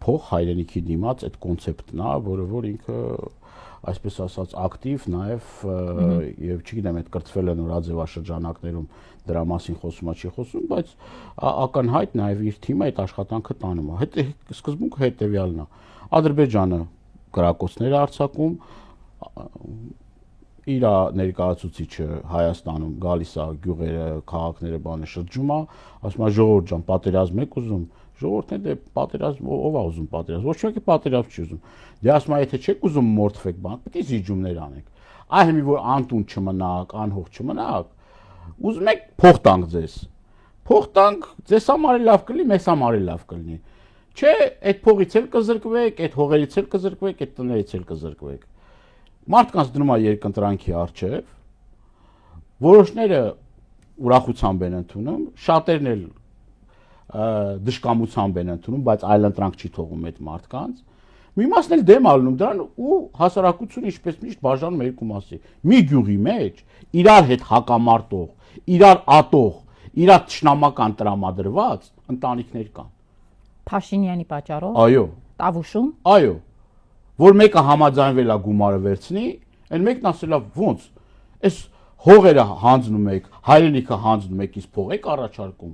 փող հայրենիքի դիմաց այդ կոնցեպտն է, որ ինքը այսպես ասած ակտիվ նաև եւ չգիտեմ այդ կրծվել են նորաձևաշրջանակներում դրա մասին խոսում չի խոսում, բայց ակնհայտ նաև իր թիմը այդ աշխատանքը տանում է։ Սկզբունքը հետեւյալն է. Ադրբեջանը գրակոծներ արձակում, իր ներկայացուցիչը Հայաստանում գալիս է գյուղերը, քաղաքները բանը շրջում է, ասում է ժողովուրդ ջան, պատերազմ եք ուզում, ժողովուրդն դե պատերազմ ով է ուզում պատերազմ, ոչ մեկը պատերազմ չի ուզում։ Դե ասում է եթե չեք ուզում մորթվեք բան, պետք է զիջումներ անեք։ Այ հիմի որ անտուն չմնաք, անհող չմնաք, ուզում եք փող տանք ձեզ։ Փող տանք, ձեզ համար լավ կլինի, մեզ համար լավ կլինի։ Չէ, այդ փողից էլ կզրկվեք, այդ հողերից էլ կզրկվեք, այդ տներից էլ կզրկվեք։ Մարդկանց դնում է երկընտրանքի առջև, որոշները ուրախությամբ են ընդունում, շատերն էլ դժկամությամբ են ընդունում, բայց այլընտրանք չի թողում այդ մարդկանց։ Մի մասն էլ դեմ ալնում դրան ու հասարակությունը ինչպես միշտ բաժանում է երկու մասի։ Մի գյուղի մեջ իրար հետ հակամարտող, իրար ատող, իրար թշնամական տրամադրված ընտանիքներ կան։ Փաշինյանի պատճառով։ Այո։ Տավուշում։ Այո։ Որ մեկը համաձայնվել է գումարը վերցնի, այն մեկն ասել է ոնց, այս հողերը հանձնում եք, հայրենիքը հանձնում եք, իսկ փող եք առաջարկում։